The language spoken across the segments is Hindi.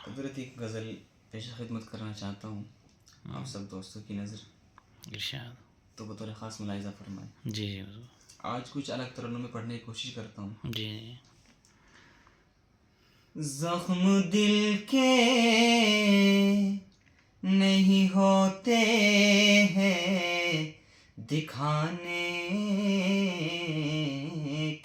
कुदरती एक गज़ल पेश खिदमत करना चाहता हूँ आप सब दोस्तों की नज़र, इरशाद। तो बतौर ख़ास मुलाहिज़ा फरमाएं। जी जी हुज़ूर। आज कुछ अलग तरनों में पढ़ने की कोशिश करता हूँ। जी ज़ख्म दिल के नहीं होते हैं दिखाने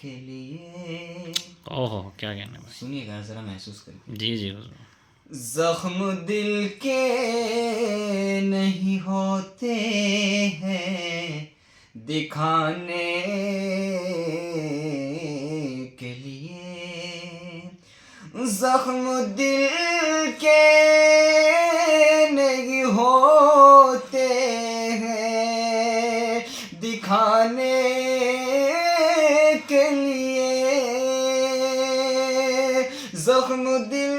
के लिए। ओहो, क्या कहना भाई। सुनिएगा ज़रा महसूस करके। जी जी हुज़ूर। ज़ख्म दिल के नहीं होते हैं दिखाने के लिए। ज़ख्म दिल के नहीं होते हैं दिखाने के लिए। ज़ख्म दिल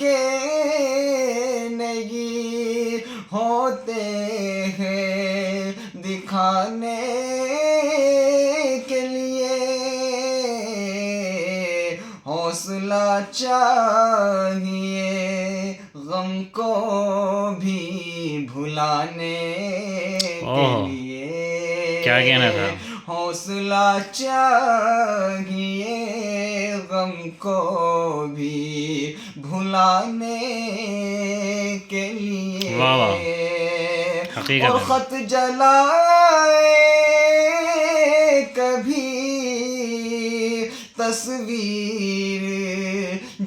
के नहीं होते हैं दिखाने के लिए। हौसला चाहिए गम को भी भुलाने के लिए। क्या कहना था। हौसला चाहिए गम को भी भुलाने के लिए। वाह वाह, हकीकत और है। खत जलाए कभी तस्वीर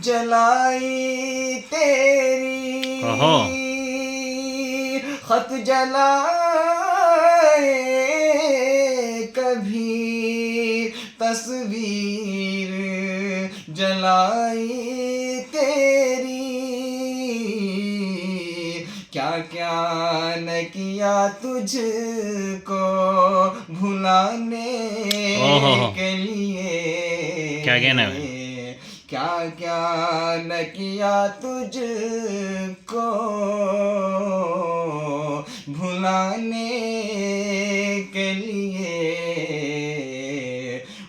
जलाई तेरी। ओहो। खत जलाए कभी तस्वीर जलाई तेरी। क्या क्या न किया तुझको भुलाने के लिए। क्या कहना है। क्या क्या न किया तुझको भुलाने के लिए।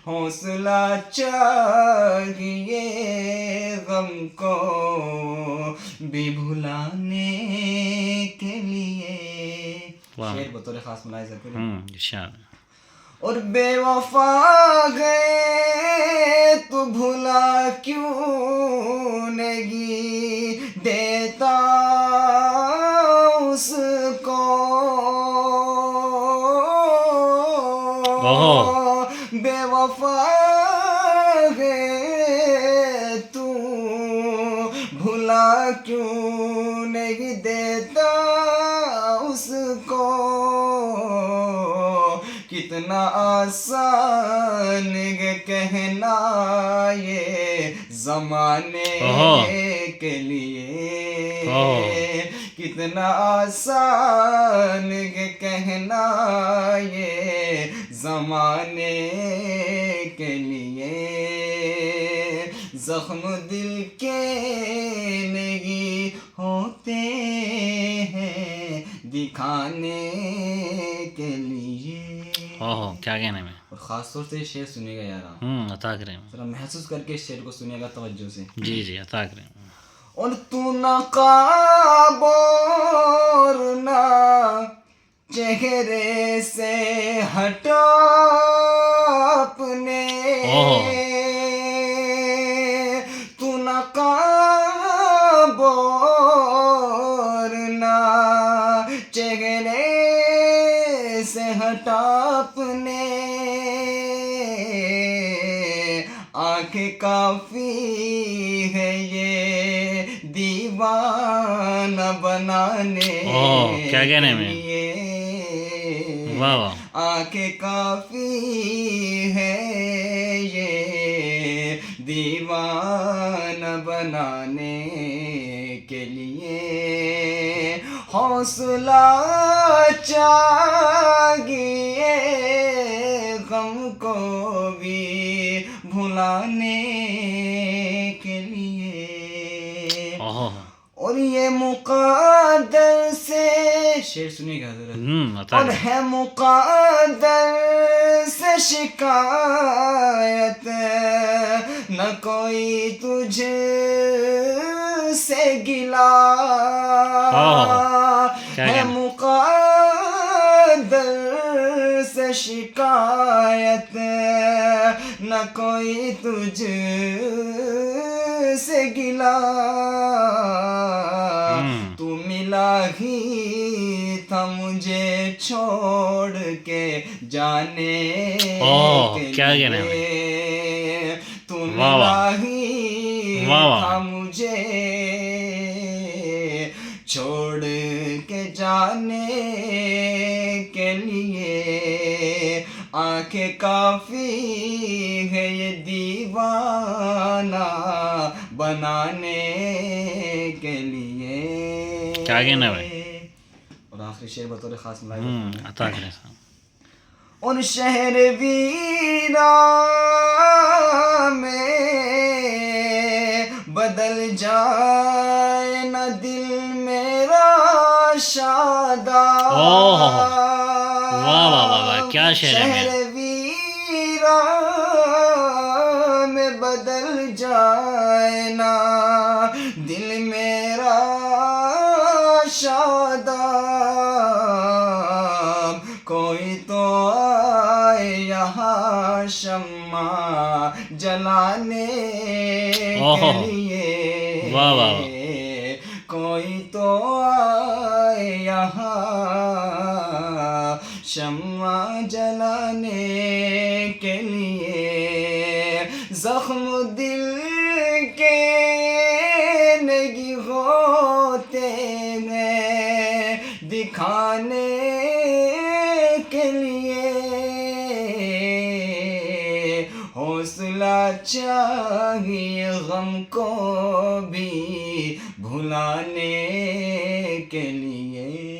हौसला चाहिए गम को भी भुलाने के लिए। शेर बतौर खास मुलाहिज़ा करें। इरशाद। और बेवफा गए तो भुला क्यों नहीं देता उसको। बेवफा गए तू भुला क्यों नहीं देता उसको। कितना आसान है कहना ये ज़माने के लिए। कितना आसान है कहना ये ज़माने के लिए। ज़ख्म दिल के नहीं होते हैं दिखाने के लिए। ओहो, क्या कहना है। और ख़ास तौर से शेर सुनिएगा यार। अता करें। ज़रा महसूस करके इस शेर को सुनिएगा तवज्जो से। जी जी अता करें। और तू नकाब और ना चेहरे से हटा अपने। तू नकाब और ना चेहरे से हटा अपने। आंखें काफी है ये दीवाना बनाने क्या कहने में। वाह वाह। आंखें काफी है ये दीवाना बनाने के लिए। हौसला चाहिए गम को भी भुलाने के लिए। और ये मुक़द्दर से शेर सुनिएगा जरा। और है मुक़द्दर से शिकायत न कोई तुझ से गिला क्या है कहना? मुक़द्दर से शिकायत न कोई तुझ से गिला तू मिला ही था मुझे छोड़ के जाने के क्या कहना है? लिए तू वाह, मिला वाह। ही वाह, वाह। था मुझे छोड़ के जाने के लिए आंखें काफी है ये दीवाना बनाने के लिए क्या कहना है भाई? और आखिरी शेर बतौर खास मिला अता करें साहब। उन शहर वीरा में बदल जाए न दिल मेरा शादा वाह वाह वाह वाह, क्या शेर है मेरा। शहर वीरा में बदल जाए ना दिल मेरा शादाब कोई तो आए यहाँ शम्मा जलाने के लिए वाह वाह वाह। कोई तो आए यहाँ शम्मा जलाने के लिए जख्म दिल के नहीं होते हैं दिखाने के लिए हौसला चाहिए गम को भी भुलाने के लिए।